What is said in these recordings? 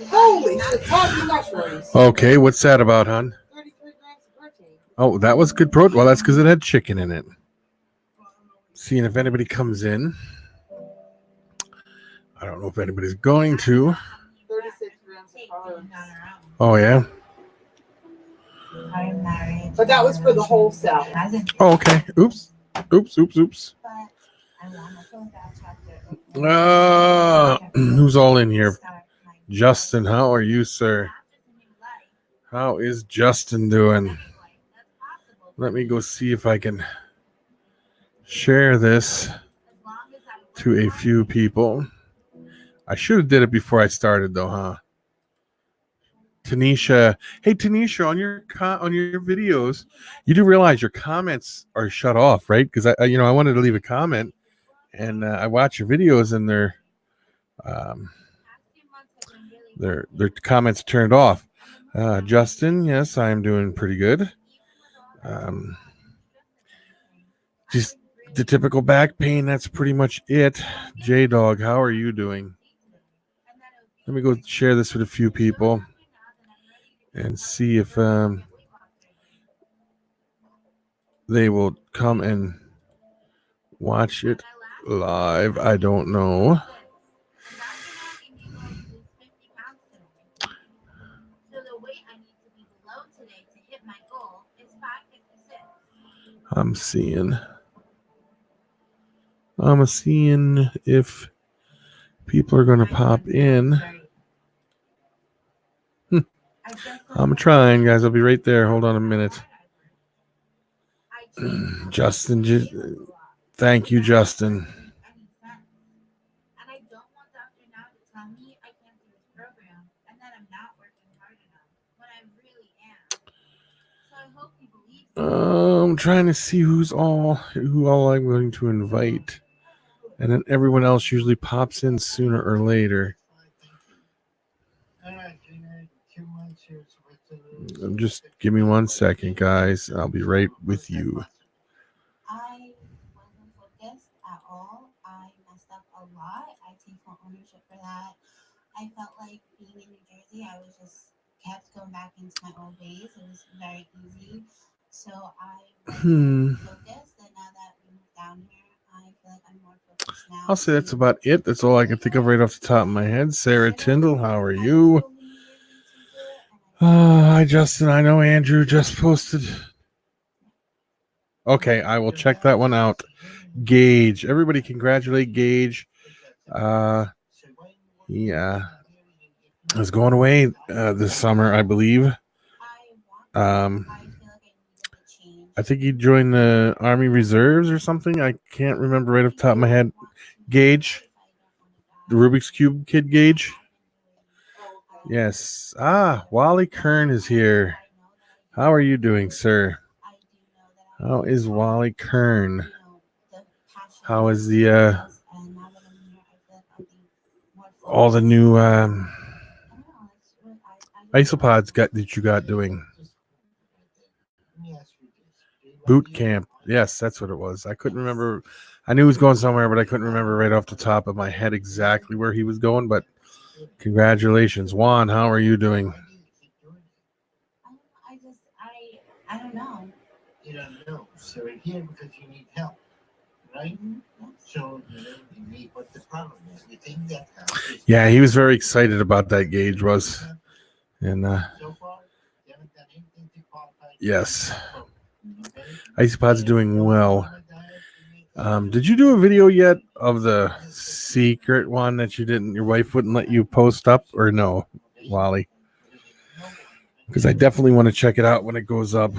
Holy shit, talking mushrooms. Okay, what's that about, hon? 33 grams of protein. Oh, that was good protein. Well, that's because it had chicken in it. Seeing if anybody comes in. I don't know if anybody's going to. 36 grams of carbs. Oh, yeah? But that was for the whole cell. Oh, okay. Oops. Who's all in here? Justin, how are you, sir? How is Justin doing? Let me go see if I can share this to a few people. I should have did it before I started, though, huh? Tanisha, hey Tanisha, on your videos, you do realize your comments are shut off, right? Because I wanted to leave a comment, and I watch your videos, and their comments turned off. Justin, yes, I am doing pretty good. Just the typical back pain. That's pretty much it. J Dog, how are you doing? Let me go share this with a few people and see if they will come and watch it live. I don't know. I'm seeing if people are going to pop in. I'm trying, guys. I'll be right there. Hold on a minute. Justin, thank you, Justin. I'm trying to see who all I'm going to invite, and then everyone else usually pops in sooner or later. Just give me 1 second, guys. I'll be right with you. I wasn't focused at all. I messed up a lot. I take full ownership for that. I felt like being in New Jersey, I was just kept going back into my old ways. It was very easy. So I wasn't focused, and now that we moved down here, I feel like I'm more focused now. I'll say that's about it. That's all I can think of right off the top of my head. Sarah Tyndall, how are you? Hi, Justin. I know Andrew just posted. Okay, I will check that one out. Gage. Everybody congratulate Gage. Yeah. Is going away this summer, I believe. I think he joined the Army Reserves or something. I can't remember right off the top of my head. Gage, the Rubik's Cube kid, Gage. Yes. Wally Kern is here. How are you doing, sir? How is Wally Kern? How is the all the new isopods that you got doing? Boot camp. Yes, that's what it was. I couldn't remember. I knew he was going somewhere, but I couldn't remember right off the top of my head exactly where he was going. But congratulations. Juan, how are you doing? I don't know. You don't know. So we're here because you need help, right? So you need what the problem is. We think that yeah, he was very excited about that. Gage was. And so far, you haven't done anything to qualify. Yes. Isopods are doing well. Did you do a video yet of the secret one that you didn't? Your wife wouldn't let you post up, or no, Wally? Because I definitely want to check it out when it goes up.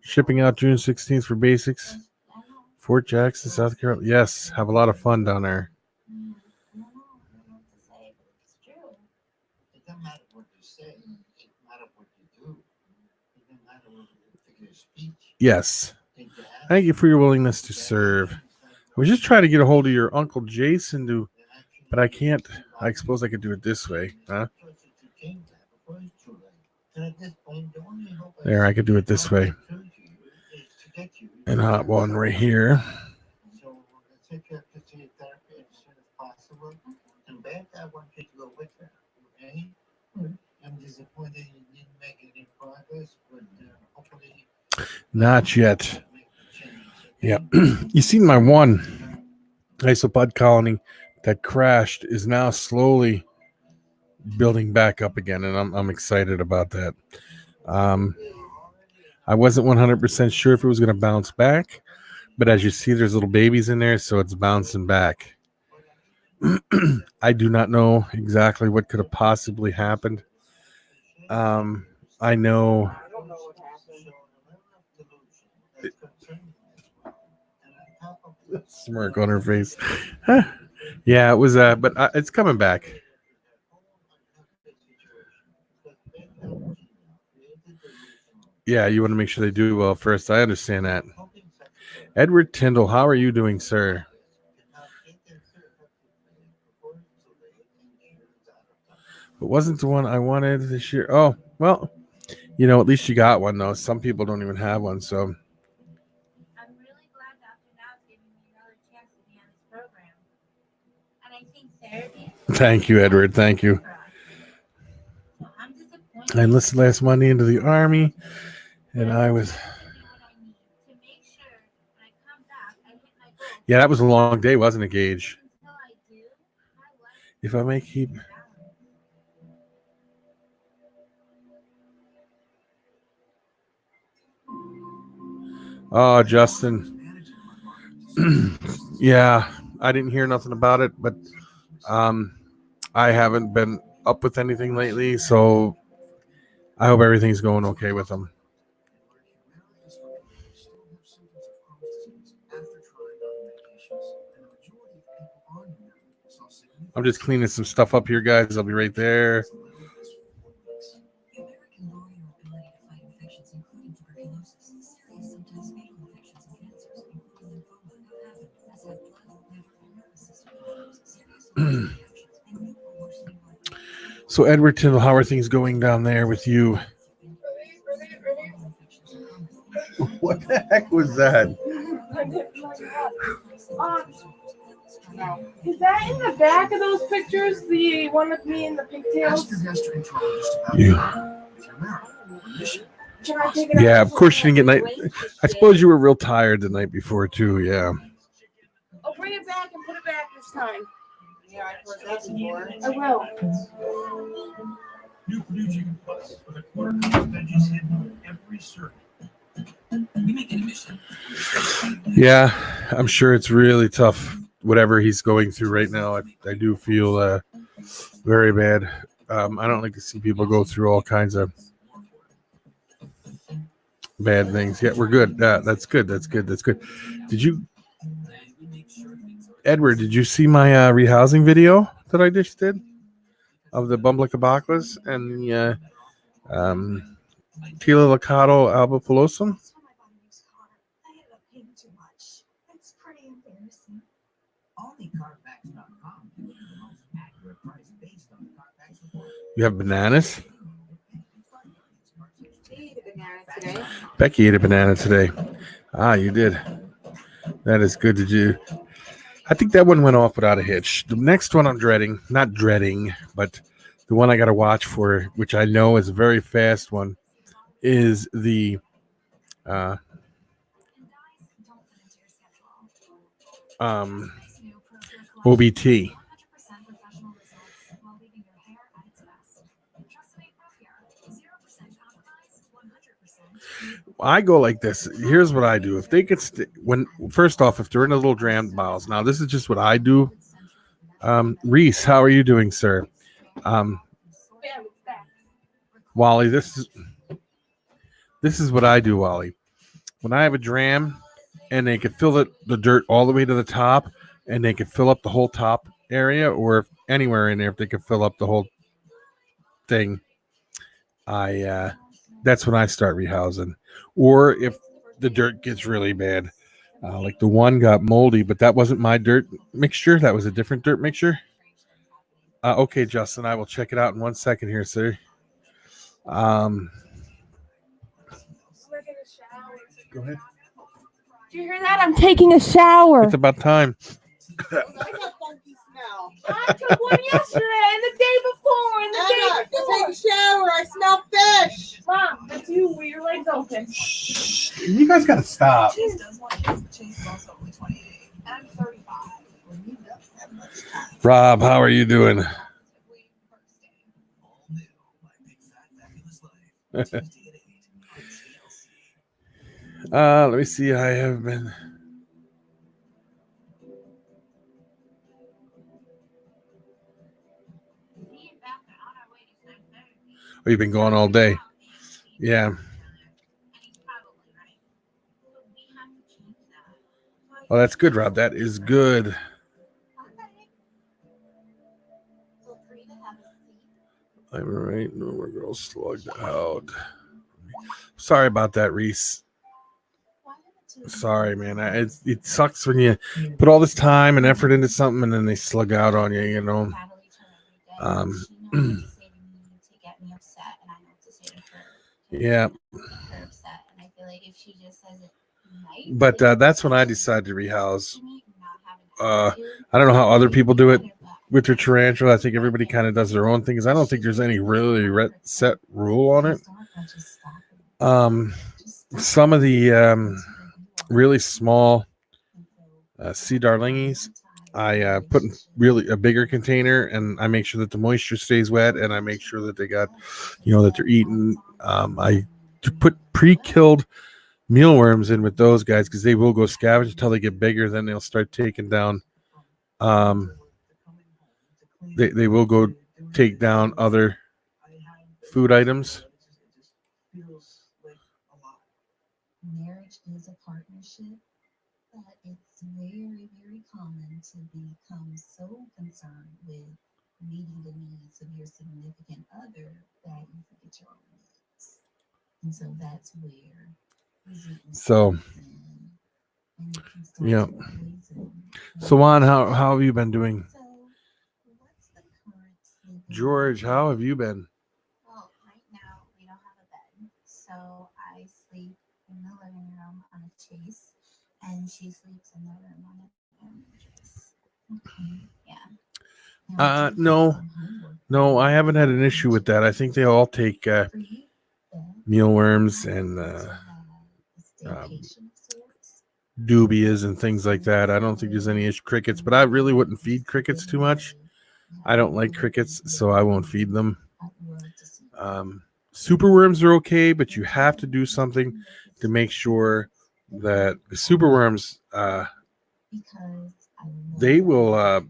Shipping out June 16th for basics. Fort Jackson, South Carolina. Yes, have a lot of fun down there. It doesn't matter what you say. It matters what you do. It doesn't matter what you figure speech. Yes. Thank you for your willingness to serve. I was just trying to get a hold of your Uncle Jason but I can't. I suppose I could do it this way, huh? There, I could do it this way. And hot one right here. So let's say you have to see a therapist as soon as possible. Well, too bad. I want you to go with her. Okay? I'm disappointed you didn't make any progress, but hopefully Not yet. make a change. Yeah. You seen my one isopod colony that crashed is now slowly building back up again, and I'm excited about that. I wasn't 100% sure if it was going to bounce back, but as you see, there's little babies in there, so it's bouncing back. I do not know exactly what could have possibly happened. I know I don't know what happened. smirk on her face. Yeah, it was, but it's coming back. Yeah, you want to make sure they do well first. I understand that. Edward Tyndall, how are you doing, sir? It wasn't the one I wanted this year. Oh, well, at least you got one, though. Some people don't even have one, so. I'm really glad Dr. Dow's giving me another chance to be on this program. And I think therapy. Thank you, Edward. Thank you. So I'm disappointed. I enlisted last Monday into the Army, and I was. To make sure when I come back, I hit my goal. Yeah, that was a long day, wasn't it, Gage? Until I do, my life If I may keep. is balanced. Oh, Justin. Yeah, I didn't hear nothing about it, but I haven't been up with anything lately, so I hope everything's going okay with them. I'm just cleaning some stuff up here, guys. I'll be right there. So, Edward Tyndall, how are things going down there with you? What the heck was that? Is that in the back of those pictures? The one with me in the pigtails? Yeah. Can I take it out? Yeah, of course you didn't get night. I suppose you were real tired the night before too. Yeah. I'll bring it back and put it back this time. Yeah, I've heard that before. I will. New Purdue Chicken Plus with a quarter cup of veggies hidden on every serving. We make it a mission. Yeah, I'm sure it's really tough. Whatever he's going through right now, I do feel very bad. I don't like to see people go through all kinds of bad things. Yeah, we're good. That's good. That's good. That's good. Did you, Edward? Did you see my rehousing video that I just did of the Bumblecabaclas and the Tila Licado albopilosum? You have bananas? Today. Becky ate a banana today. Ah, you did. That is good. Did you? I think that one went off without a hitch. The next one I'm not dreading, but the one I got to watch for, which I know is a very fast one, is the OBT. I go like this. Here's what I do. If they get first off, if they're in a little dram bottles. Now, this is just what I do. Reese, how are you doing, sir? Wally, this is what I do, Wally. When I have a dram and they could fill the dirt all the way to the top and they could fill up the whole top area, or anywhere in there, if they could fill up the whole thing, that's when I start rehousing. Or if the dirt gets really bad, like the one got moldy, but that wasn't my dirt mixture. That was a different dirt mixture. Okay, Justin, I will check it out in 1 second here, sir. Go ahead. Do you hear that? I'm taking a shower. It's about time. I got funky smell? I took one yesterday and the day before and the Anna, day go take before. a shower. I smell fish. Mom, that's you with your legs open. You guys gotta stop. Chase does want kids, but Chase is also only 28. And I'm 35. When he doesn't have much time. Rob, how are you doing? Positively bursting. All new, my big fat fabulous life. Tuesday at 8 on TLC. Let me see. I have been. Oh, you've been going all day. Yeah. Oh, that's good, Rob. That is good. I'm right. No more girls slugged out. Sorry about that, Reese. Sorry, man. It sucks when you put all this time and effort into something and then they slug out on you, you know. Yeah. But that's when I decided to rehouse. I don't know how other people do it with their tarantula. I think everybody kind of does their own thing because I don't think there's any really set rule on it. Some of the really small sea darlingies, I put in really a bigger container and I make sure that the moisture stays wet and I make sure that they got, that they're eating. I put pre-killed mealworms in with those guys because they will go scavenge until they get bigger. Then they'll start taking down. They will go take down other food items. Marriage is a partnership, but it's very, very common to become so concerned with meeting the needs of your significant other that you forget your own needs. And so that's where So, yeah. So, Juan, how have you been doing? George, how have you been? Well, right now we don't have a bed, so I sleep in the living room on a chase, and she sleeps in the room on a mattress. Okay, yeah. No, I haven't had an issue with that. I think they all take mealworms and dubias and things like that. I don't think there's any issue. Crickets, but I really wouldn't feed crickets too much. I don't like crickets, so I won't feed them. Superworms are okay, but you have to do something to make sure that the superworms, they will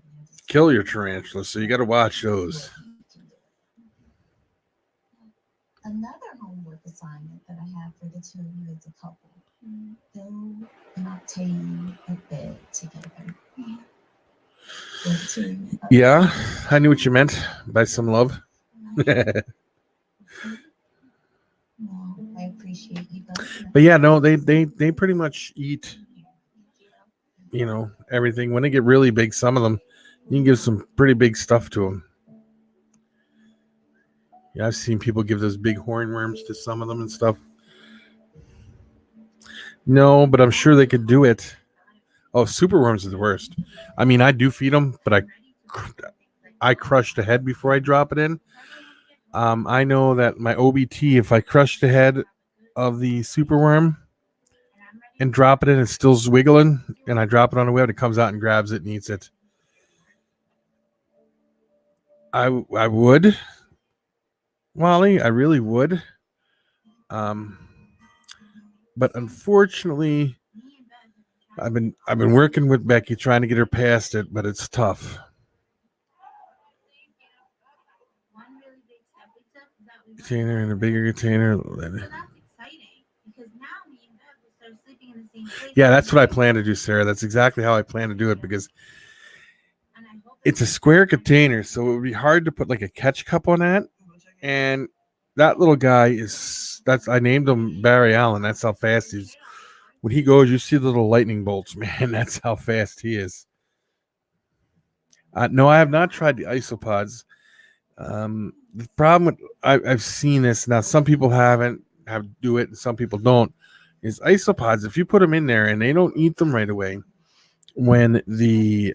kill your tarantula, so you got to watch those. Another homework assignment that I have for the two of you as a couple: go and obtain a bed together. Yeah, I knew what you meant by some love. Well, I appreciate you both. But yeah, no, they pretty much eat, everything. When they get really big, some of them, you can give some pretty big stuff to them. Yeah, I've seen people give those big hornworms to some of them and stuff. No, but I'm sure they could do it. Oh, superworms are the worst. I mean, I do feed them, but I crush the head before I drop it in. I know that my OBT, if I crush the head of the superworm and drop it in, it's still wiggling, and I drop it on the web, it comes out and grabs it and eats it. I would, Wally, I really would. But unfortunately, I've been working with Becky trying to get her past it, but it's tough. Container and a bigger container. Yeah, that's what I plan to do, Sarah. That's exactly how I plan to do it because it's a square container, so it would be hard to put like a catch cup on that. And that little guy I named him Barry Allen. That's how fast he's. When he goes, you see the little lightning bolts, man. That's how fast he is. No, I have not tried the isopods. The problem with I've seen this now. Some people have do it, and some people don't. Is isopods? If you put them in there and they don't eat them right away, when the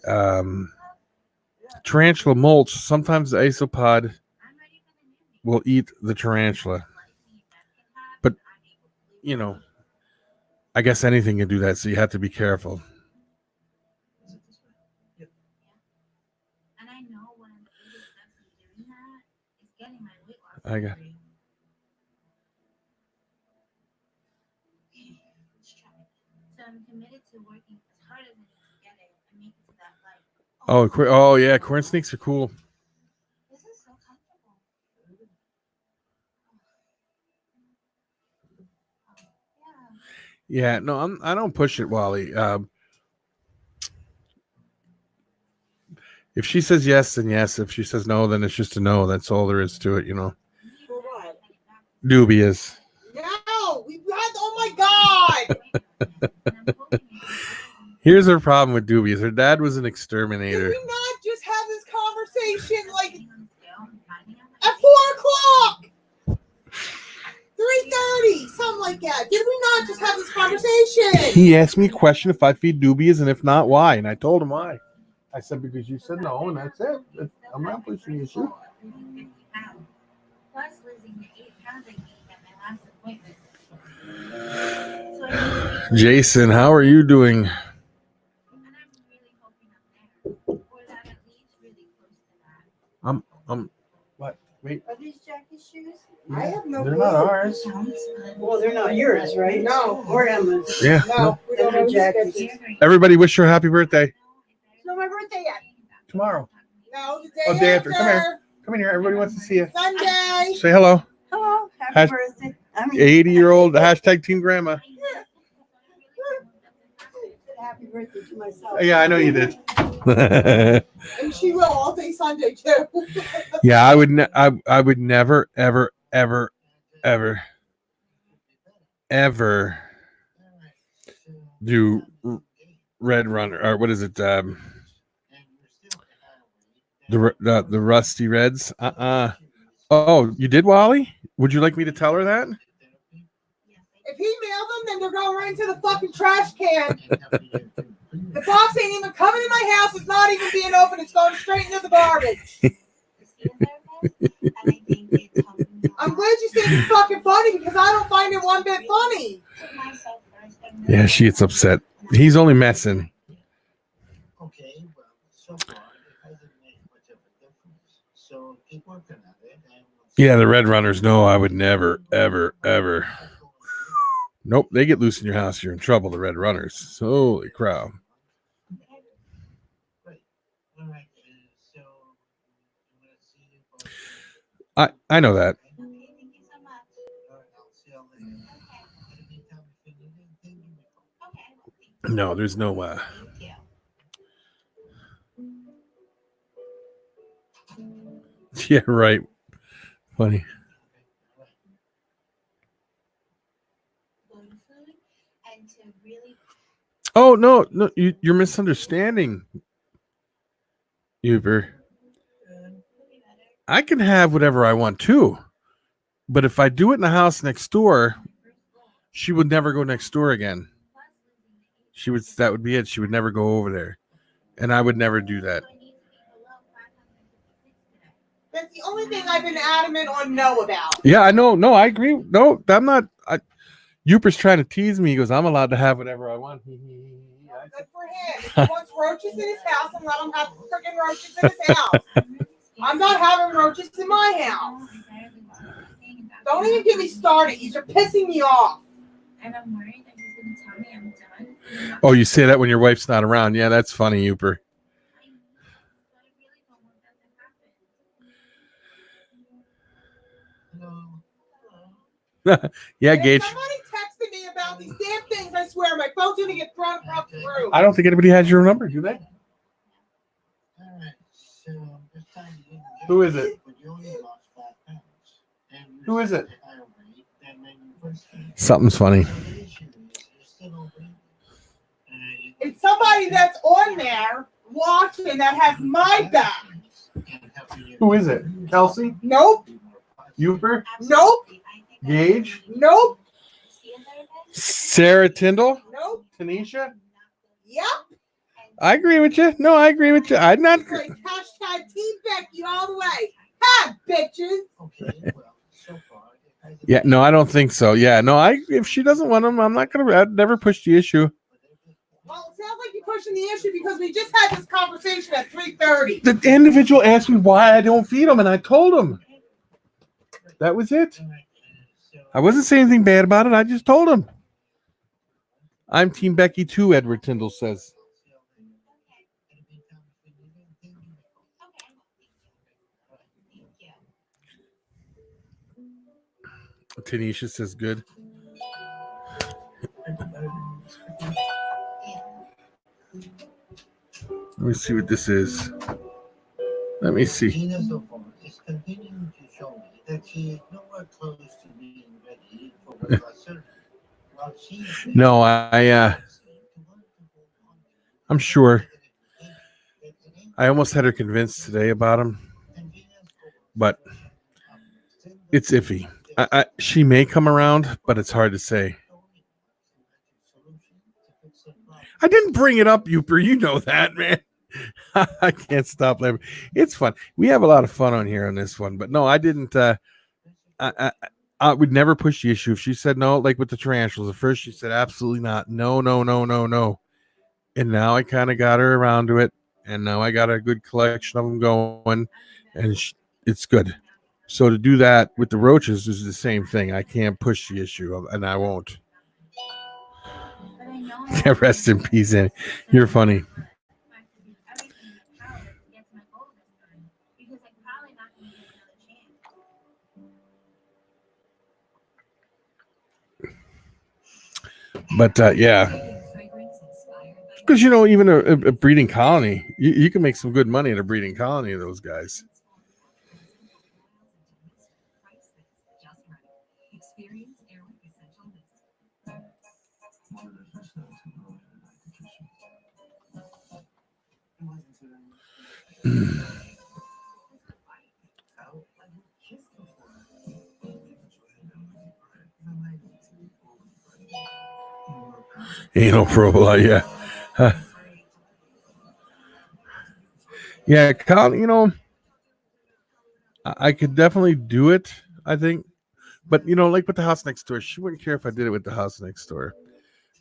tarantula molts, sometimes the isopod will eat the tarantula. But, you know, I guess anything can do that, so you have to be careful. And I know one of the biggest steps in doing that is getting my weight loss. I got. surgery. Let's try it. So I'm committed to working as hard as I need to get it and make it to that light. Oh yeah, corn snakes are cool. This is so comfortable. Yeah. Yeah, no, I don't push it, Wally. If she says yes, then yes. If she says no, then it's just a no. That's all there is to it, you know. For what? Dubious. No, we had. Oh my God! Here's her problem with Dubious. Her dad was an Did exterminator. we not just have this conversation like at 4:00, 3:30, something like that? Did we not just have this conversation? He asked me a question if I feed Dubious, and if not, why? And I told him why. I said because you said no, and that's it. I'm not pushing the issue. Plus losing the 8 pounds I gained at my last appointment. So I need Jason, how are you doing? and I'm really hoping I'm there. Or that at least really close to that. What? Wait. Are these Jackie's shoes? I have no They're clue. not ours. Well, they're not yours, right? No. Or Emma's. Yeah. No, we don't They're have Jackie's. sketches. Everybody wish her a happy birthday. It's not my birthday yet. Tomorrow. No, the day, Oh, day after. after. Come here. Come in here. Everybody wants to see you. Sunday. Say hello. Hello. Happy Hash- birthday. 80-year-old hashtag Team Grandma. Happy birthday to myself. Yeah, I know you did. And she will all day Sunday too. Yeah, I would. I would never, ever, ever, ever, ever do Red Runner or what is it? The Rusty Reds. Oh, you did, Wally? Would you like me to tell her that? If he mailed them, then they're going right into the fucking trash can. The box ain't even coming in my house. It's not even being opened. It's going straight into the garbage. I'm glad you think it's fucking funny because I don't find it one bit funny. Yeah, she gets upset. He's only messing. Okay, well, so far it hasn't made much of a difference. So keep working at it. And Yeah, the Red Runners. No, I would never, ever, ever. Nope, they get loose in your house, you're in trouble. The Red Runners. Holy crap! Great. All right. So I'm gonna see you both. I know that. All right, I'll see you later. Anytime if you need anything, give me a call. No, there's no. Yeah, right. Funny. Oh no, you're misunderstanding, Uber. I can have whatever I want too, but if I do it in the house next door, she would never go next door again. That would be it. She would never go over there, and I would never do that. That's the only thing I've been adamant on no about. Yeah, I know. No, I agree. No, I'm not. Uper's trying to tease me. He goes, I'm allowed to have whatever I want. Good for him. If he wants roaches in his house, and let him have freaking roaches in his house. I'm not having roaches in my house. Don't even get me started. You're pissing me off. And I'm worried that he's going to tell me I'm done. Oh, you say that when your wife's not around. Yeah, that's funny, Uper. Yeah, Gage. Somebody texted me about these damn things. I swear, my phone's going to get thrown across the room. I don't think anybody has your number, do they? All right. So this time you didn't get Who is it? but you only lost 5 pounds. And you Who is it? said higher weight than when you first came. Something's funny. So the issue is you're still overweight. You It's somebody that's on there watching that has my back. Who is it? Kelsey? Nope. Uper? Nope. Gage? Nope. Sarah Tyndall? Nope. Tanisha? Yep. I agree with you. No, I agree with you. I'm not. It's like hashtag Team Becky all the way. Ha, bitches. Okay, well, so far. it hasn't Yeah, been- no, I don't think so. Yeah, no, if she doesn't want them, I'm not gonna. I'd never push the issue. Well, it sounds like you're pushing the issue because we just had this conversation at 3:30. The individual asked me why I don't feed them, and I told him. That was it. All right, so- I wasn't saying anything bad about it. I just told him. I'm Team Becky too. Edward Tyndall says. Tanisha says good. Let me see what this is. Let me see. Gina so far is continuing to show me that she is nowhere close to being ready for weight loss surgery. While she is No, I'm sure. I almost had her convinced today about him, but it's iffy. She may come around, but it's hard to say. I didn't bring it up, Youper. You know that, man. I can't stop laughing. It's fun. We have a lot of fun on here on this one, but no, I didn't. I would never push the issue. If she said no, like with the tarantulas, at first she said absolutely not. No, no, no, no, no. And now I kind of got her around to it, and now I got a good collection of them going, and it's good. So to do that with the roaches is the same thing. I can't push the issue, and I won't. Rest in peace, Annie. You're funny. But yeah, because even a breeding colony, you can make some good money at a breeding colony of those guys. Ain't no problem, yeah. Huh. Yeah, Colin, I could definitely do it, I think. But, like with the house next door, she wouldn't care if I did it with the house next door.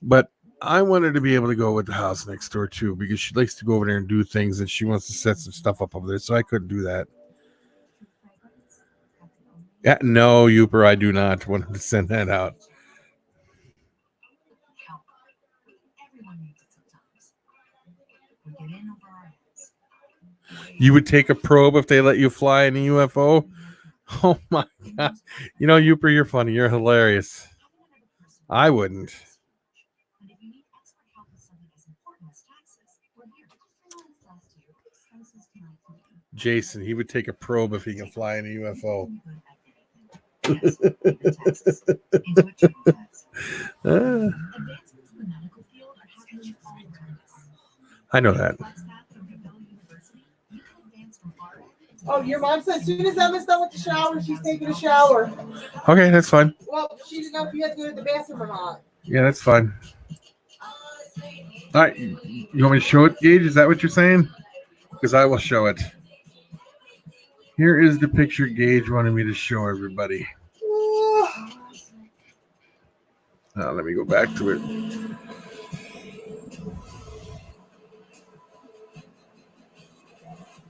But I want her to be able to go with the house next door, too, because she likes to go over there and do things, and she wants to set some stuff up over there, so I couldn't do that. Yeah, no, Youper, I do not want to send that out. You would take a probe if they let you fly in a UFO? Oh my God. Youper, you're funny. You're hilarious. I wouldn't. Jason, he would take a probe if he can fly in a UFO. I know that. Oh, your mom said as soon as Emma's done with the shower, she's taking a shower. Okay, that's fine. Well, she didn't know if you had to go to the bathroom or not. Yeah, that's fine. All right, you want me to show it, Gage? Is that what you're saying? Because I will show it. Here is the picture Gage wanted me to show everybody. Now, let me go back to it.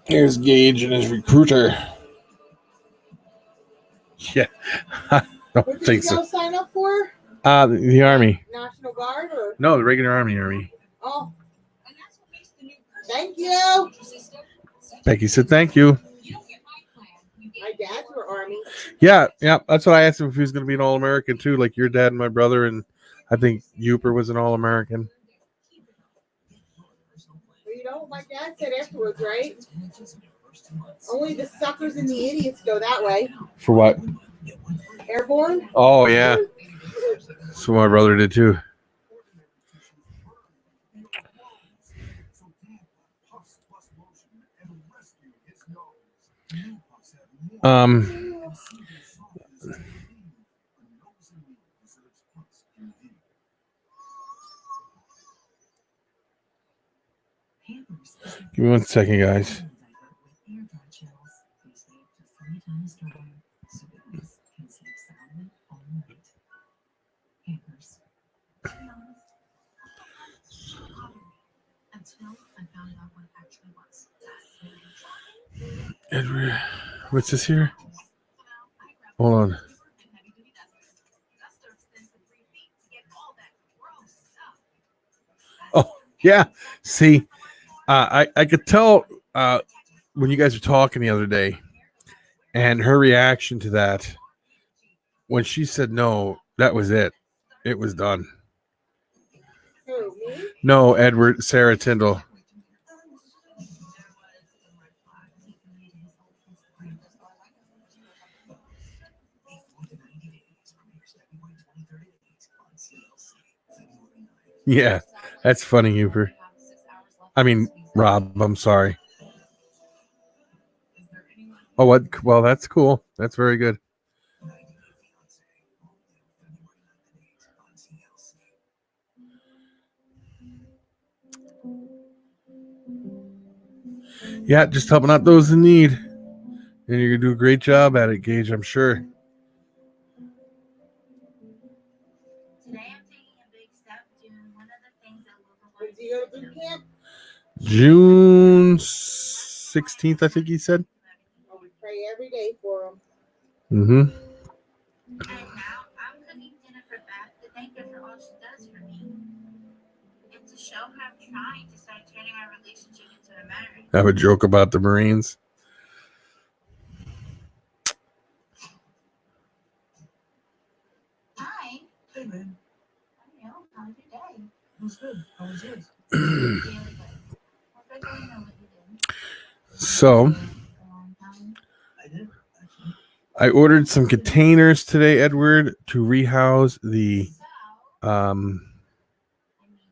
Here's Gage and his recruiter. Yeah, I don't What did think you so. go sign up for? The Army. National Guard or? No, the regular Army. Oh. Thank you. Becky said thank you. My dads were Army. Yeah, that's what I asked him if he was going to be an All-American too, like your dad and my brother, and I think Youper was an All-American. Well, you know what my dad said afterwards, right? Only the suckers and the idiots go that way. For what? Airborne? Oh, yeah. That's what my brother did too. Give me 1 second, guys. Edward, what's this here? Hold on. Oh, yeah. See, I could tell when you guys were talking the other day, and her reaction to that, when she said no, that was it. It was done. Who, me? No, Edward, Sarah Tyndall. Yeah, that's funny, Hooper. I mean, Rob, I'm sorry. Oh, what? Well, that's cool. That's very good. Yeah, just helping out those in need. And you're going to do a great job at it, Gage, I'm sure. Today I'm taking a big step doing one of the things that Luca When wanted do you go to boot camp? June 16th, I think he said. Oh, we pray every day for him. Mm-hmm. And now I'm cooking dinner for Beth to thank her for all she does for me. And to show her I'm trying to start turning our relationship into a marriage. I have a joke about the Marines. Hi. Hey, man. I know. How was your day? It was good. How was yours? Really good. Hope I don't know what you did. So, A long time. I did, actually. I ordered some containers today, Edward, to rehouse the. So, I made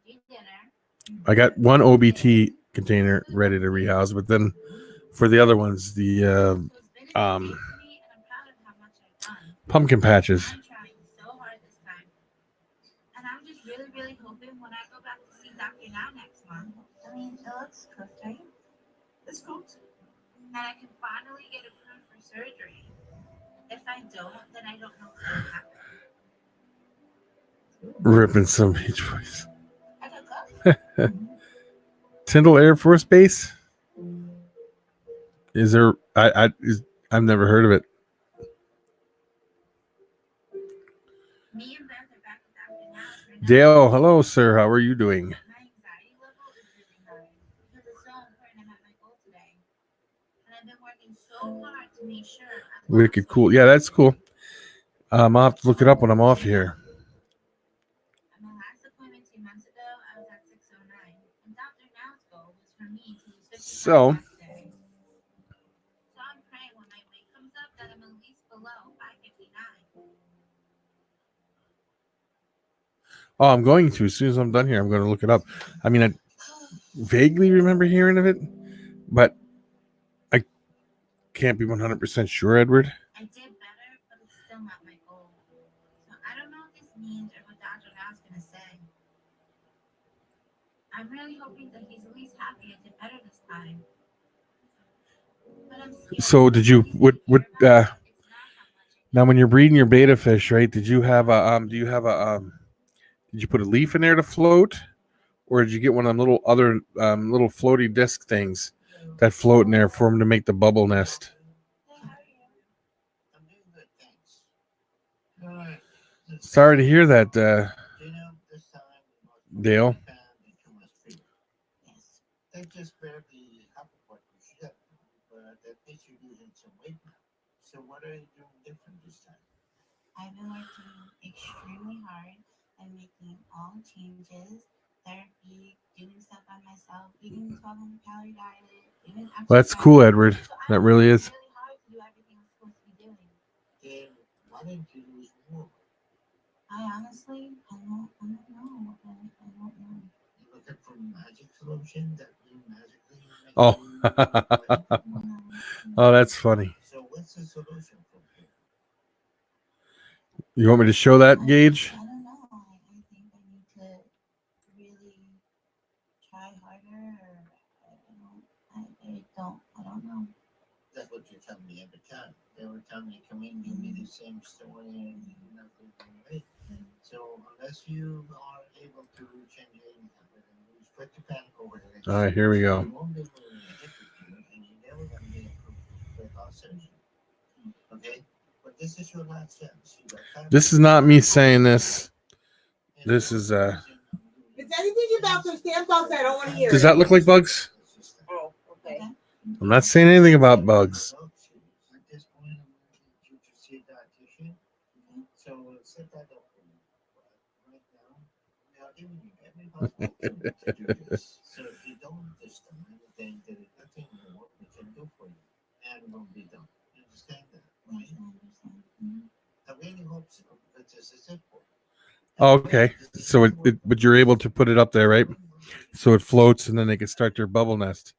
you dinner. I got one OBT container ready to rehouse, but then for the other ones, the So it's been a day for me, and I'm proud of how much I've done. pumpkin patches. I'm trying so hard this time. And I'm just really, really hoping when I go back to see Dr. Now next month, I mean, it looks cooked, right? It's cooked. And I can finally get approved for surgery. If I don't, then I don't know what will happen. Ripping some Beach Boys. I could cook. Tyndall Air Force Base. Is there? I've never heard of it. Me and Beth are back to Dr. Now for now. Dale, hello, sir. How are you doing? My anxiety level is really high because it's so important to have my goal today. And I've been working so hard to make sure I'm Wicked cool. Yeah, that's cool. I'll have to look it up when I'm off here. At my last appointment 2 months ago, I was at 609. And Dr. Now's goal was for me to lose 50 So- pounds today. So I'm praying when my weight comes up that I'm at least below 559. Oh, I'm going to. As soon as I'm done here, I'm going to look it up. I mean, I vaguely remember hearing of it, but I can't be 100% sure, Edward. I did better, but it's still not my goal. So I don't know what this means or what Dr. Now's going to say. I'm really hoping that he's at least happy I did better this time. But I'm scared. So did you what It's not how much I now when you're breeding your beta fish, right? Did you have a did you put a leaf in there to float, or did you get one of them little other little floaty disc things that float in there for them to make the bubble nest? Hey, how are you? I'm doing good, thanks. All right. Sorry to hear that, Dinner this time was Dale. pan and too much food. Yes. They just barely half of what you should have, but that makes you losing some weight now. So what are you doing different this time? I've been working extremely hard and making all changes, therapy, doing stuff by myself, eating 1,200-calorie diet, even Well, that's cool, Edward. So That I'm really working is. really hard to do everything I'm supposed to be doing. Then why didn't you lose more? I honestly, I don't know. I don't know. You looking for a magic solution that will magically make Oh. you lose weight? Oh, that's funny. So what's the solution from here? You want me to show that, Gage? I don't know. I think I need to really try harder. Or I telling me every time. They were telling me, come in, give me the same story, and nothing right. So unless you are able to change it, you spread the panic over the next. All right, here we go. You won't be able to hit with you, and you're never going to be approved for weight loss surgery. Okay, but this is your last chance. You got time. This is not me saying this. This is If it's anything about those damn bugs, I don't want to hear Does it. that look like bugs? Oh, okay. I'm not saying anything about bugs. At this point, I'm going to need you to see a dietitian. So set that up for me. Right now, we are giving you every possible tool to do this. So if you don't this time, then there is nothing more we can do for you. And it won't be done. You understand that? Right? I really hope so, because this is it for you. Oh, okay. So but you're able to put it up there, right? So it floats, and then they can start their bubble nest.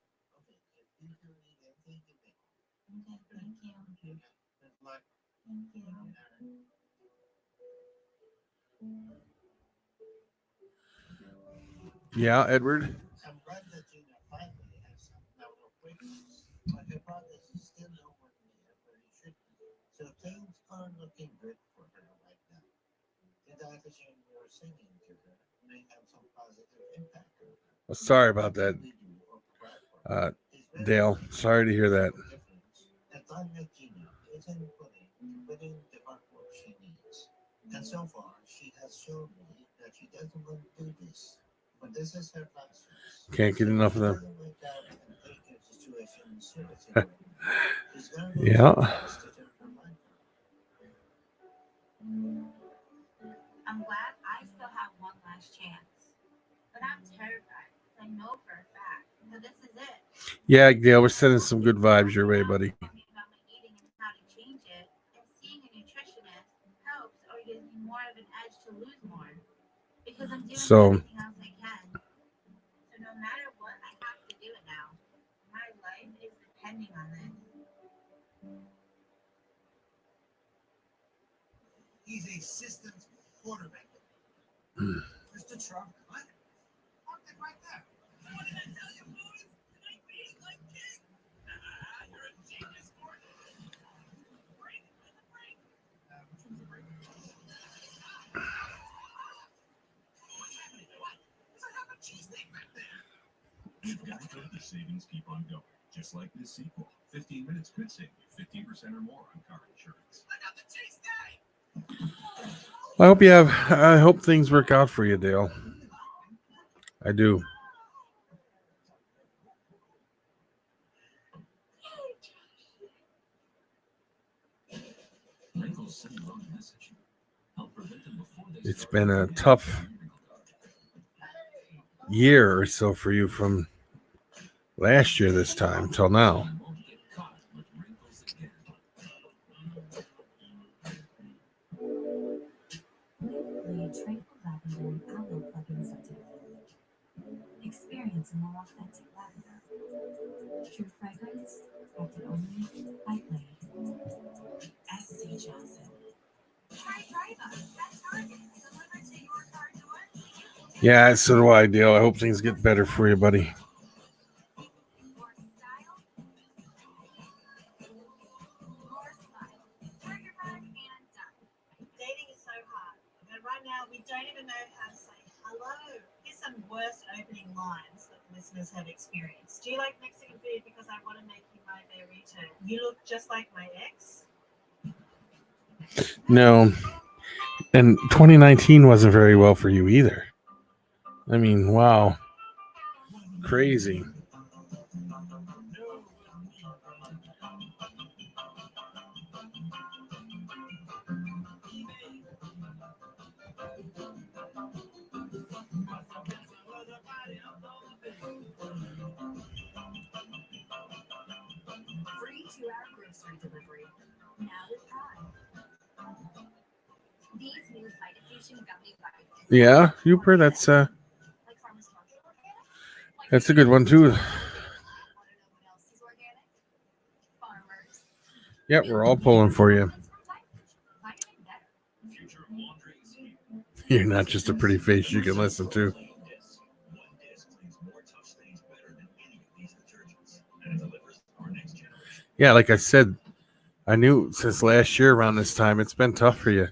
Yeah, Edward. I'm glad that you finally have some now quickness, but your progress is still nowhere near where it should be. So things are looking good for her right now. The dietitian you're singing to her may have some positive impact on her. Well, sorry about that, Dale. Sorry to hear that. And God let Gina isn't putting the hard work she needs. And so far, she has shown me that she doesn't want to do this. But this is her last chance. Can't get enough of them. Doesn't work out and take her situation seriously. She's gonna do Yeah. her best to turn her life around. I'm glad I still have one last chance. But I'm terrified. I know for a fact that this is it. Yeah, Dale, we're sending some good vibes your way, buddy. Talking about my eating and how to change it, and seeing a nutritionist helps or gives me more of an edge to lose more. Because I'm doing everything else I can. So no matter what, I have to do it now. My life is depending on this. He's a systems quarterback. Mr. Trump, what? Park it right there. What did I tell you, boys? Tonight we eat like king. You're a genius, Gordon. Break with the break. Which one's the break? What's happening? What? There's a half a cheesesteak back there. You've got to let the savings keep on going. Just like this sequel. 15 minutes could save you 15% or more on car insurance. I got the cheesesteak. I hope things work out for you, Dale. I do. It's been a tough year or so for you from last year this time till now. Tranquil lavender and aloe plug-in scented. Experience a more authentic lavender. True fragrance, crafted only by Blade. S.C. Johnson. Yeah, so do I, Dale. I hope things get better for you, buddy. We don't even know how to say hello. Here's some worst opening lines that listeners have experienced. Do you like Mexican food? Because I want to make you my burrito. You look just like my ex. No. And 2019 wasn't very well for you either. I mean, wow. Crazy. Free 2-hour grocery delivery. Now with Prime. These new Vitafusion gummy bites. Yeah, Hooper, that's Like farmers market organic. a good one too. Want to know what else is organic? Farmers. Yep, we're all pulling for you. Vitamin better. Future of laundry is here. You're not just a pretty face you can listen to. One disc cleans more tough stains better than any of these detergents. And it delivers our next generation. Yeah, like I said, I knew since last year around this time, it's been tough for you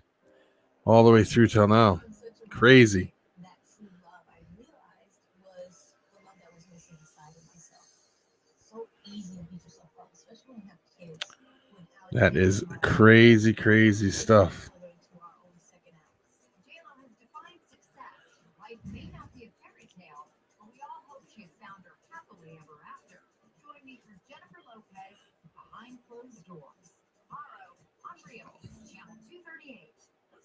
all the way through till now. Crazy. That true love I realized was the love that was missing inside of myself. It's so easy to beat yourself up, especially when you have kids. Without That is crazy, crazy stuff. JLo has defined success. Life may not be a fairy tale, but we all hope she has found her happily ever after. Join me for Jennifer Lopez, Behind Closed Doors. Tomorrow on Real, Channel 238.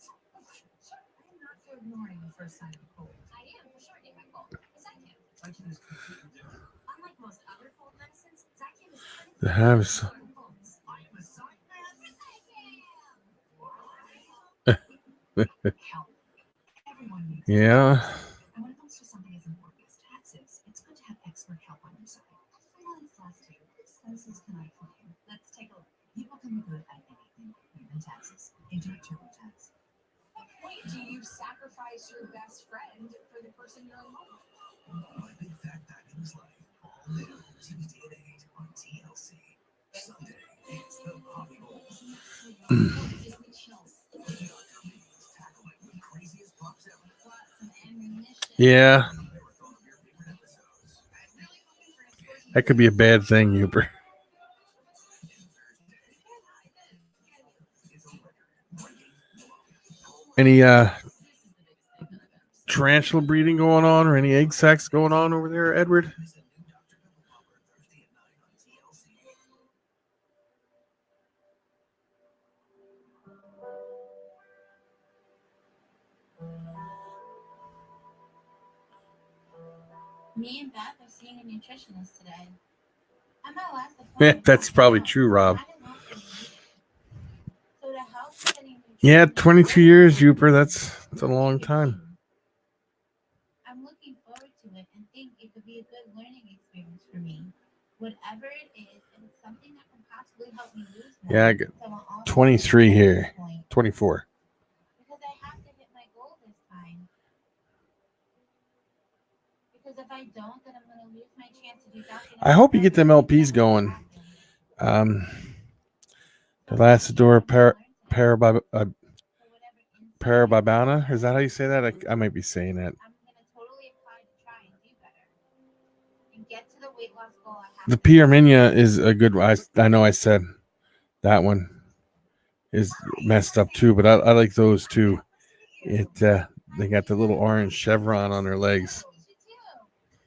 I am not for ignoring the first sign of a cold. I am for shortening my cold. Zycam. Zycam is completely different. Unlike most other cold medicines, Zycam is The have colds. I am a side man. Help. Everyone needs Yeah. And when it comes to something as important as taxes, it's good to have expert help on your side. As freelance testing, what expenses can I claim? Let's take a look. People can be good at anything, even taxes. Enter TurboTax. At what point do you sacrifice your best friend for the person you're in love with? My Big Fat Fabulous Life. All new Tuesday at 8 on TLC. Sunday, it's the Poppy Bowls. Disney chills. Comedians tackling the craziest pops ever. Some ammunition. Yeah. Marathon of your favorite episodes. That could be a bad thing, Uber. Any tarantula breeding going on or any egg sacs going on over there, Edward? Me and Beth are seeing a nutritionist today. I might last a Yeah, phone that's call. probably true, Rob. I didn't know if it was needed. So to help with getting Yeah, nutrition, 22 years, Uber. That's a long time. I'm looking forward to it and think it could be a good learning experience for me. Whatever it is, and it's something that can possibly help me lose more. Yeah, I got So I'll also 23 at this here. point, 24. because I have to hit my goal this time. Because if I don't, then I'm going to lose my chance to do documentary. I hope you get them LPs going. The last door Parababana. Is that how you say that? I might be saying that. I'm going to totally apply to try and do better. And get to the weight loss goal I have. The Pierre Minya is a good one. I know I said that one is messed up too, but I like those too. It they got the little orange chevron on their legs.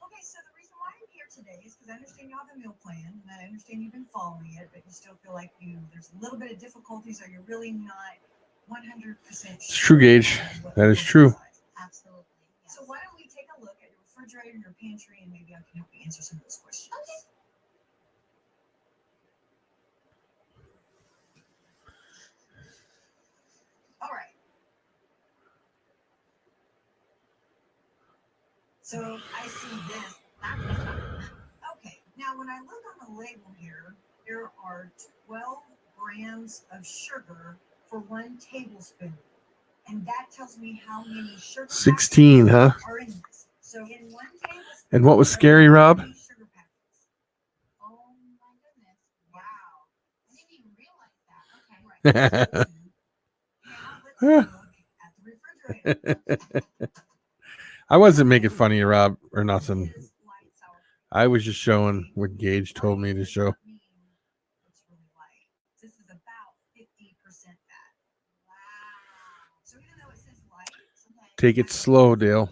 Okay, so the reason why I'm here today is because I understand you have a meal plan, and I understand you've been following it, but you still feel like there's a little bit of difficulties, or you're really not 100% sure. It's true, Gage. That is true. Absolutely. Yes. So why don't we take a look at your refrigerator, your pantry, and maybe I can help you answer some of those questions. Okay. All right. So I see this. That's what I'm talking about. Okay. Now, when I look on the label here, there are 12 grams of sugar for 1 tablespoon. And that tells me how many sugar 16, huh? packets are in this. So in 1 tablespoon. And what was scary, Rob? Sugar packets. Oh my goodness. Wow. I didn't even realize that. Okay. Right. Now let's look at the refrigerator. I wasn't making fun of you, Rob, or nothing. This is light sour cream. I was just showing what Gage told me to show. Light does not mean it's really light. This is about 50% fat. Wow. So even though it says light, sometimes Take it slow, Dale.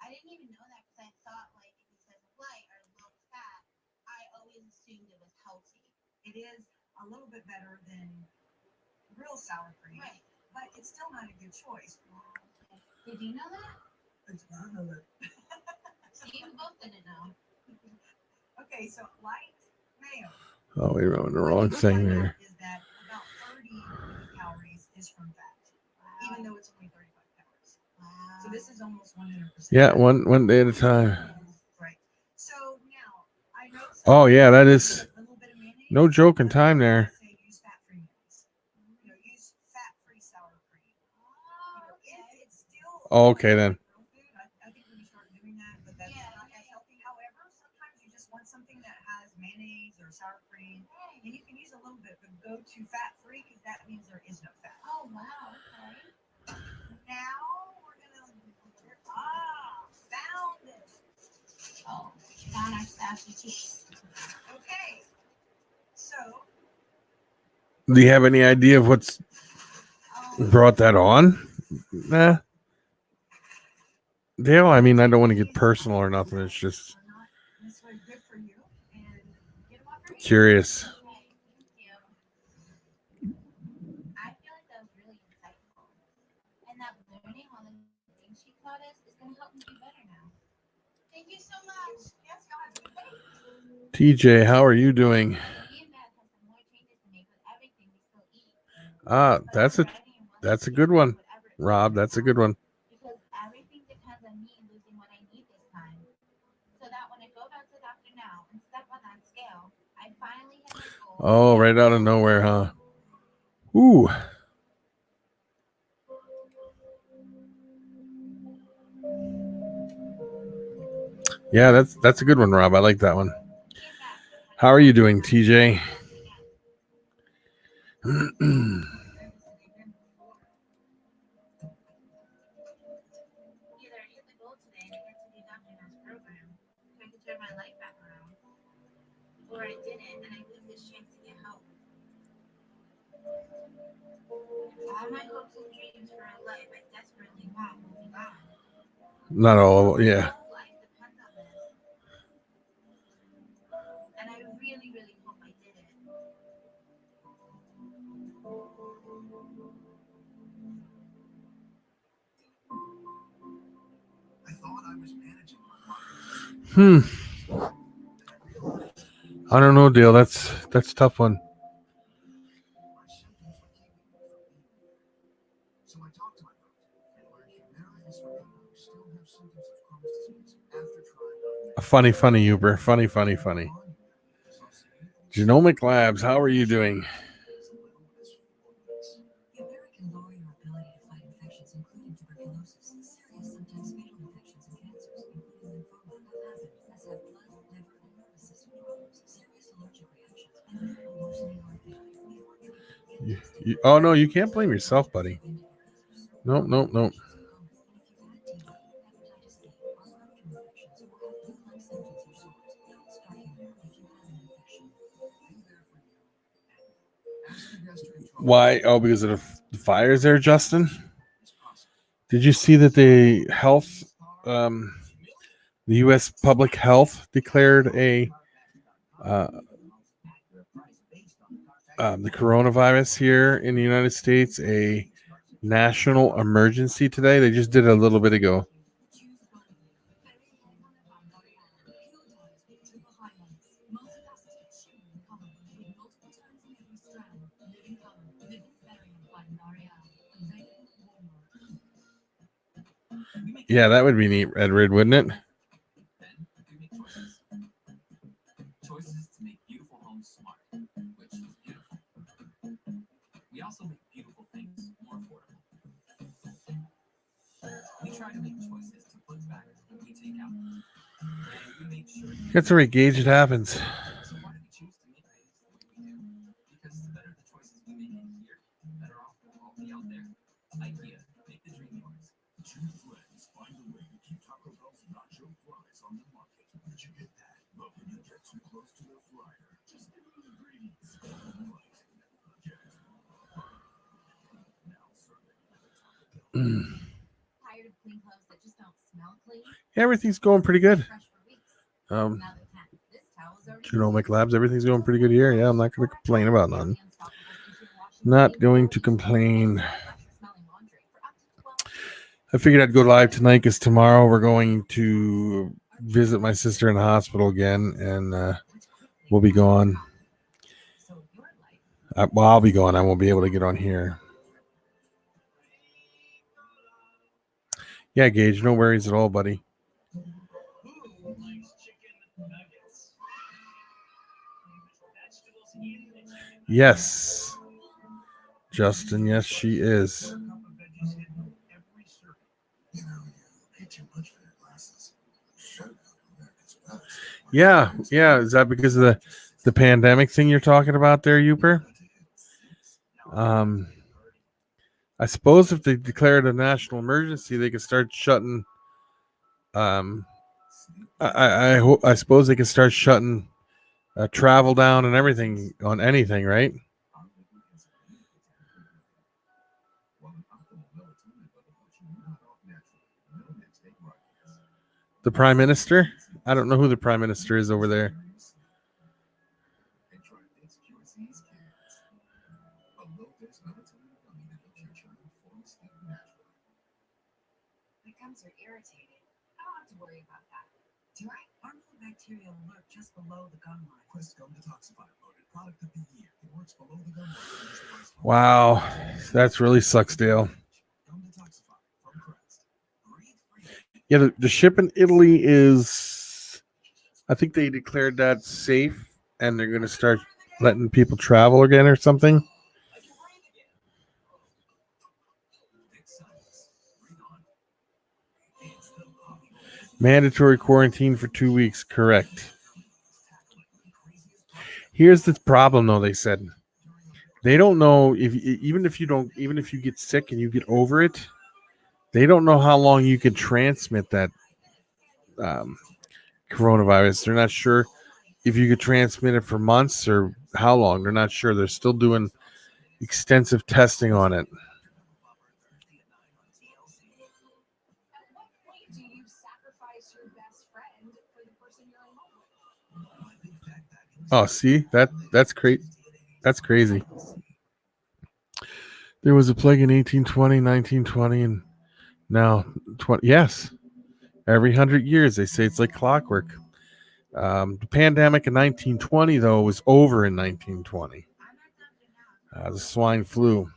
I didn't even know that because I thought like if it says light or low fat, I always assumed it was healthy. it is a little bit better than real sour cream, Right. but it's still not a good choice. Did you know that? I don't know that. So you both didn't know. Okay, so light mayo. Oh, we wrote the wrong thing there. Is that about 30 calories is from fat, even though it's only 35 calories. Wow. So this is almost 100%. Yeah, one day at a time. Right. So now I know. Oh, yeah, that is a little bit of mayonnaise. no joke in time there. Say use fat-free mayonnaise. Use fat-free sour cream. If it's still. Oh, okay, then. Real food, I think we can start doing that, but that's not as healthy. However, sometimes you just want something that has mayonnaise or sour cream, and you can use a little bit, but go to fat free because that means there is no fat. Oh wow. Okay. Now we're gonna found it. Oh, found our sassy cheese. Okay. So Do you have any idea of what's brought that on? Nah. Dale, I mean, I don't want to get personal or nothing. It's just we're not necessarily good for you. And get them off your hands. curious. Okay, thank you. I feel like that was really insightful. And that learning all the things she taught us is gonna help me do better now. Thank you so much. Yes, guys. TJ, how are you doing? Me and Matt have some more changes to make with everything we still eat. That's a good one, Rob. That's a good one. Because everything depends on me losing what I need this time. So that when I go back to the doctor now and step on that scale, I finally hit my goal. Oh, right out of nowhere, huh? Ooh. Yeah, that's a good one, Rob. I like that one. How are you doing, TJ? Either I hit the goal today and I get to do Dr. No's program, so I can turn my life back around, or I didn't and I lose this chance to get help. All my hopes and dreams for a life I desperately want will be gone. Not all, yeah. My whole life depends on this. And I really, really hope I did it. I thought I was managing my life. Hmm. Then I realized I don't know, Dale. That's a tough one. my symptoms were keeping me from being there. So I talked to my doctor and learned Humira is for people who still have symptoms of Crohn's disease after trying other Funny, Uber. Funny. Genomic Labs, how are you doing? Humira can lower your ability to fight infections, including tuberculosis, serious, sometimes fatal infections and cancers, including lymphoma, have blood, liver, and nervous system problems, serious allergic reactions, and emotional heart failure. Oh, no, you can't blame yourself, buddy. Nope. Why? Oh, because of the fires there, Justin? Did you see that the U.S. Public Health declared the coronavirus here in the United States a national emergency today? They just did it a little bit ago. Yeah, that would be neat, Edward, wouldn't it? Choices to make beautiful homes smart, which is beautiful. We also make beautiful things more affordable. We try to make choices to put back what we take out. And we make sure That's the right gauge it happens. So why do we choose to make things the way we do? Because the better the choices we make in here, the better off we'll all be out there. IKEA, make the dream yours. Two friends find a way to keep Taco Bell's nacho fries on the market. Where'd you get that? But when you get too close to the fryer, just give them the ingredients. Right. Get it. Now serving at the Taco Bell. Tired of clean clothes that just don't smell clean? Yeah, everything's going pretty good. Fresh for weeks. Um, Now they can't. This towel is already Genomic Labs, everything's going pretty good here. Yeah, I'm not going to complain about none. Not going to complain. I figured I'd go live tonight because tomorrow we're going to visit my sister in the hospital again, and we'll be gone. Well, I'll be gone. I won't be able to get on here. Yeah, Gage, no worries at all, buddy. Who likes chicken nuggets? Vegetables in the chicken. Yes, Justin, yes, she is. Cup of veggies in every serving. You know, you ate too much for your glasses. Shut up, America's best. Yeah. Is that because of the pandemic thing you're talking about there, Uper? I suppose if they declared a national emergency, they could start shutting. I suppose they could start shutting travel down and everything on anything, right? The prime minister? I don't know who the prime minister is over there. My gums are irritated. I don't have to worry about that. Do I? Harmful bacteria lurk just below the gum line. Quest Gum Detoxify, voted product of the year. It works below the gum line. Wow, that's really sucks, Dale. Gum Detoxify from Crest. Breathe free. Yeah, the ship in Italy is, I think they declared that safe, and they're going to start letting people travel again or something. Mandatory quarantine for 2 weeks, correct. Here's the problem, though. They said they don't know even if you get sick and you get over it, they don't know how long you can transmit that coronavirus. They're not sure if you could transmit it for months or how long. They're not sure. They're still doing extensive testing on it. Do you sacrifice your best friend for the person you're in love with? Oh, see, that's great. That's crazy. There was a plague in 1820, 1920, and now 20. Yes, every 100 years they say it's like clockwork. The pandemic in 1920, though, was over in 1920. The swine flu.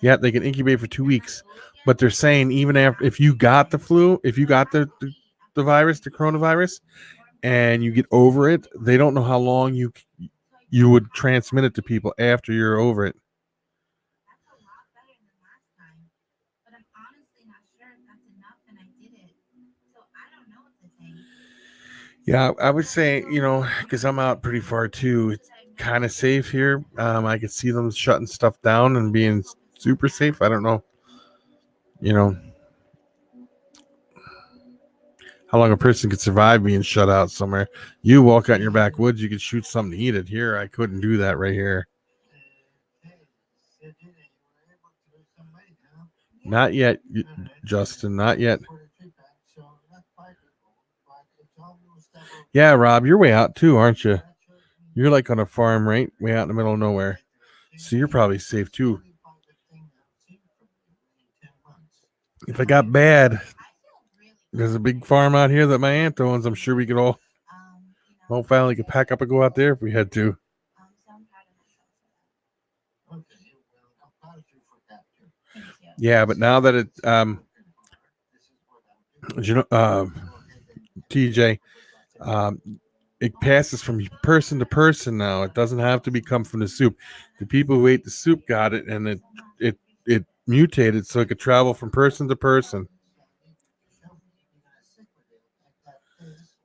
Yeah, they can incubate for 2 weeks, but they're saying even after, if you got the flu, if you got the virus, the coronavirus, and you get over it, they don't know how long you would transmit it to people after you're over it. Yeah, I would say, because I'm out pretty far too, it's kind of safe here. I could see them shutting stuff down and being super safe. I don't know, how long a person could survive being shut out somewhere. You walk out in your backwoods, you could shoot something to eat it. Here, I couldn't do that right here. Not yet, Justin, not yet. Yeah, Rob, you're way out too, aren't you? You're like on a farm, right? Way out in the middle of nowhere. So you're probably safe too. If it got bad, there's a big farm out here that my aunt owns. I'm sure we could all finally could pack up and go out there if we had to. Yeah, but now that it, TJ, it passes from person to person now. It doesn't have to come from the soup. The people who ate the soup got it, and it mutated so it could travel from person to person.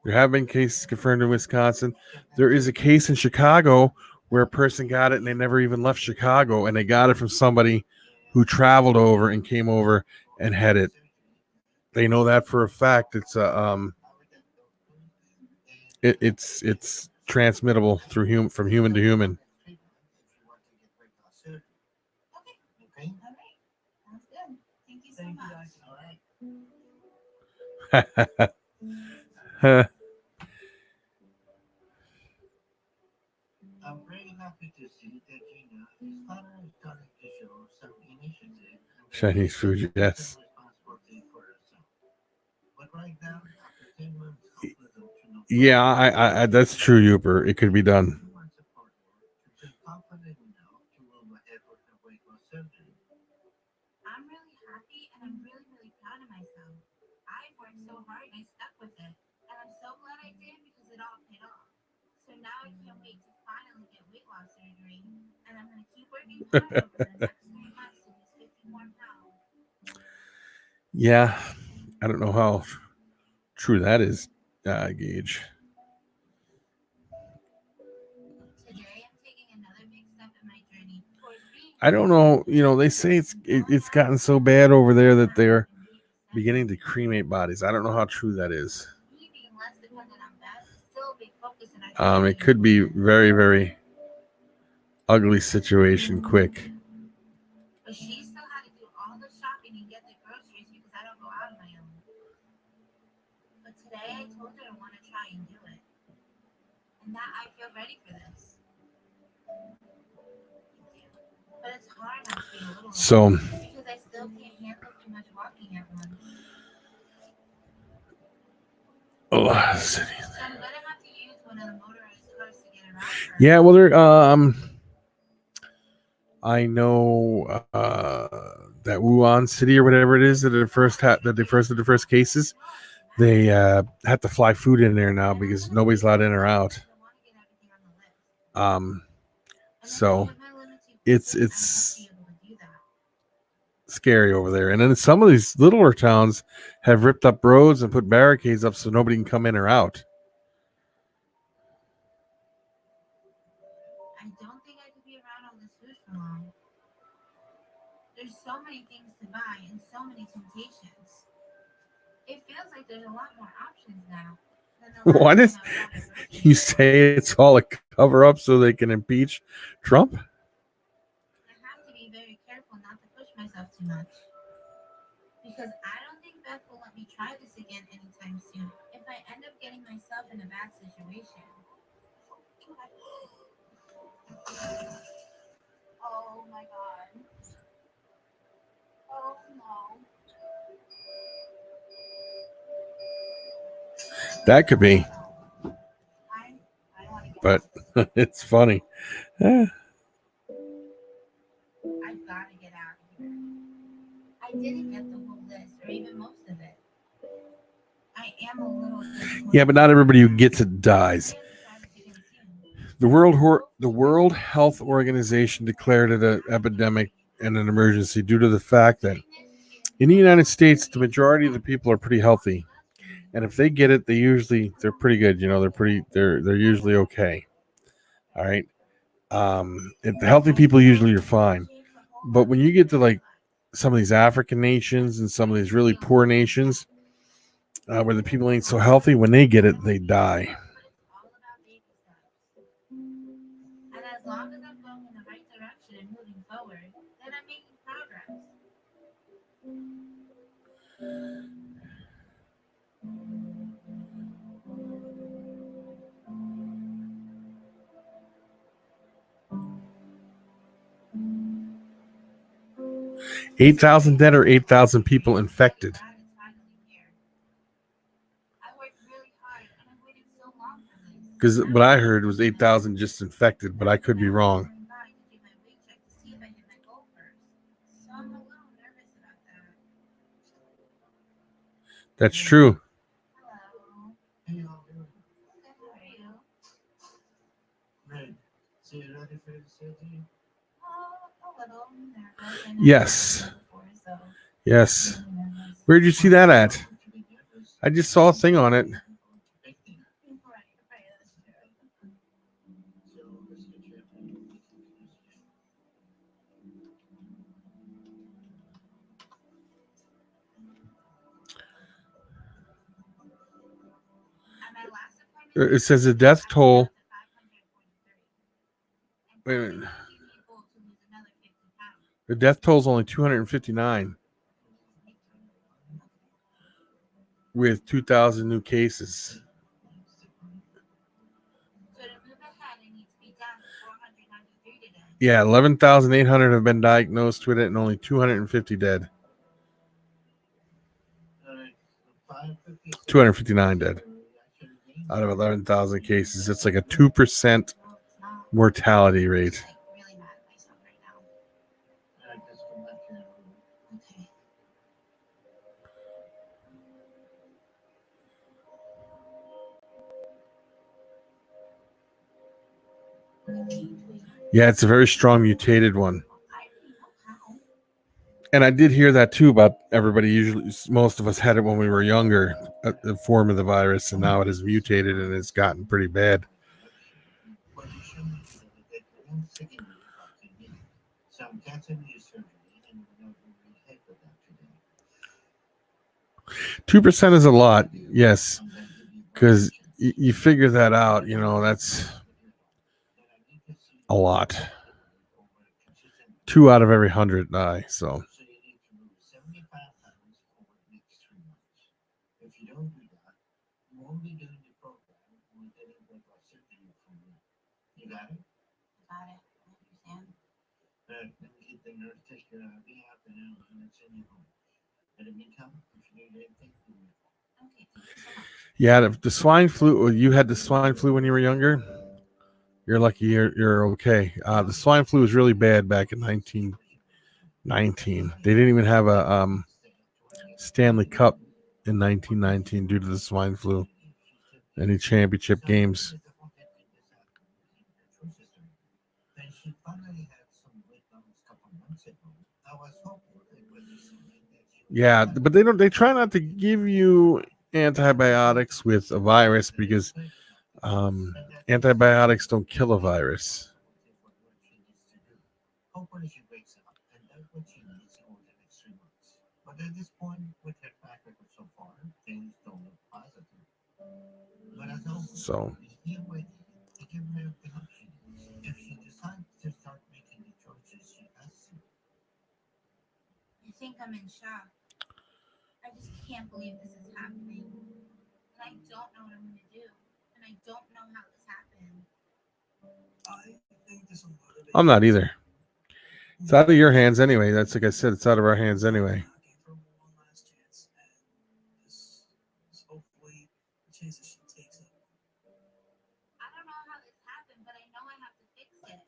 There have been cases confirmed in Wisconsin. There is a case in Chicago where a person got it and they never even left Chicago, and they got it from somebody who traveled over and came over and had it. They know that for a fact. It's it's transmittable from human to human. I'm very happy to see that Gina is finally starting to show some initiative. Chinese food, yes. But right now, after 10 months of little to no Yeah, I that's true, Uber. It could be done. confident enough to move ahead with her weight loss surgery. I'm really happy and I'm really, really proud of myself. I worked so hard and I stuck with it. And I'm so glad I did because it all paid off. So now I can't wait to finally get weight loss surgery. And I'm going to keep working hard over the next 3 months to lose 50 more pounds. Yeah, I don't know how true that is, Gage. I don't know. They say it's gotten so bad over there that they're beginning to cremate bodies. I don't know how true that is. It could be very, very ugly situation quick. But she still had to do all the shopping and get the groceries because I don't go out on my own. But today I told her I want to try and do it. And that I feel ready for this. But it's hard not to be a little So, because I still can't handle too much walking at once. a lot of cities. So I'm gonna have to use one of the motorized cars to get around her. Yeah, well, I know that Wuhan City or whatever it is that they first had the first cases. They have to fly food in there now because nobody's allowed in or out. So it's scary over there. And then some of these littler towns have ripped up roads and put barricades up so nobody can come in or out. I don't think I could be around all this food for long. There's so many things to buy and so many temptations. It feels like there's a lot more options now. What is you say it's all a cover up so they can impeach Trump? I have to be very careful not to push myself too much. Because I don't think Beth will let me try this again anytime soon if I end up getting myself in a bad situation. Oh my god. Oh no. That could be. But it's funny. I've got to get out of here. I didn't get the whole list or even most of it. I am a little disappointed. Yeah, but not everybody who gets it dies. The World Health Organization declared it an epidemic and an emergency due to the fact that in the United States, the majority of the people are pretty healthy, and if they get it, they're pretty good. They're usually okay. All right. If the healthy people usually are fine, but when you get to like some of these African nations and some of these really poor nations where the people ain't so healthy, when they get it, they die. And as long as I'm going in the right direction and moving forward, then I'm making progress. 8,000 dead or 8,000 people infected? Because what I heard was 8,000 just infected, but I could be wrong. That's true. Yes. Yes. Where'd you see that at? I just saw a thing on it. It says the death toll. Wait a minute. The death toll is only 259 with 2,000 new cases. Yeah, 11,800 have been diagnosed with it and only 250 dead. 259 dead out of 11,000 cases. It's like a 2% mortality rate. Yeah, it's a very strong mutated one. And I did hear that too about everybody. Usually, most of us had it when we were younger, a form of the virus, and now it is mutated and it's gotten pretty bad. So I'm canceling your surgery, and we're not going to head for that today. 2% is a lot, yes, I'm going to give you because you figure that out. That's a lot. 2 out of every 100 die. So So you need to lose 75 pounds over the next 3 months. If you don't do that, you won't be doing the program. We're getting rid of surgery from you. You got it? Got it. I understand. Let me get the nurse take care of rehab and then send you home. In the meantime, if you need anything, give me a call. Okay, thank you so much. yeah, the swine flu. You had the swine flu when you were younger. You're lucky. You're okay. The swine flu was really bad back in 1919. They didn't even have a Stanley Cup in 1919 due to the swine flu. Any championship games. Then she finally had some weight loss a couple months ago. I was hopeful it would be something that she would Yeah, but they don't. They try not to give you antibiotics with a virus because antibiotics don't kill a virus. Hopefully she wakes up and does what she needs over the next 3 months. But at this point, with her track record so far, things don't look positive. But as always, So be here waiting to give her the help she needs. If she decides to start making the choices she has to. I think I'm in shock. I just can't believe this is happening. And I don't know what I'm gonna do. And I don't know how this happened. I think there's a lot of it. I'm not either. It's out of your hands anyway. That's like I said. It's out of our hands anyway. I gave her one last chance, and this is hopefully the chances she takes it. I don't know how this happened, but I know I have to fix it.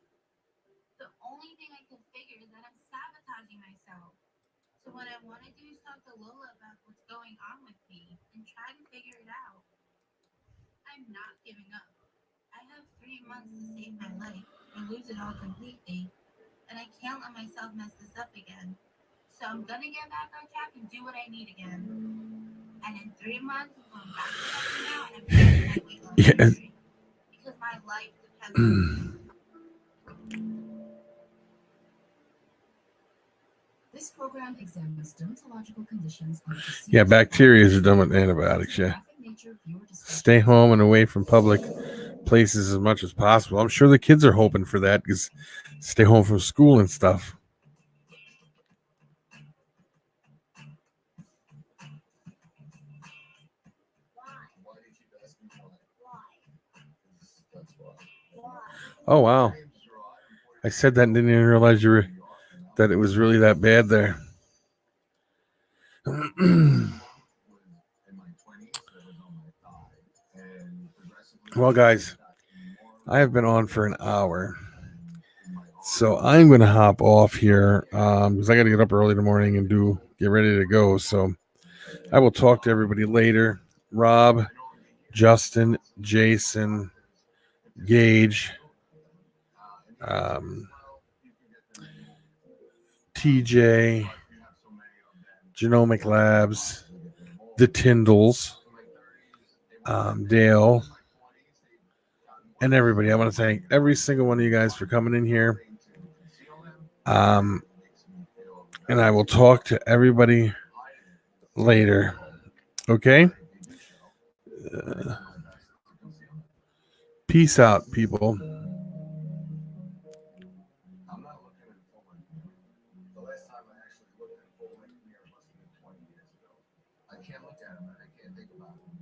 The only thing I can figure is that I'm sabotaging myself. So what I want to do is talk to Lola about what's going on with me and try to figure it out. I'm not giving up. I have 3 months to save my life or lose it all completely, and I can't let myself mess this up again. So I'm gonna get back on track and do what I need again. And in 3 months, I'm going back to working out and I'm getting my weight loss Yeah. surgery because my life depends on it. This program examines dermatological conditions and procedures. Yeah, bacteria are done with antibiotics. Yeah. Stay home and away from public places as much as possible. I'm sure the kids are hoping for that because stay home from school and stuff. Why do you keep asking why? That's why. Oh wow! I said that and didn't even realize that it was really that bad there. Well, guys, I have been on for an hour, so I'm going to hop off here because I got to get up early in the morning and get ready to go. So I will talk to everybody later. Rob, Justin, Jason, Gage, TJ, Genomic Labs, the Tyndalls, Dale, and everybody. I want to thank every single one of you guys for coming in here. And I will talk to everybody later. Okay? Peace out, people. I'm not looking at full length mirror. The last time I actually looked at full length mirror must have been 20 years ago. I can't look at them and I can't think about them.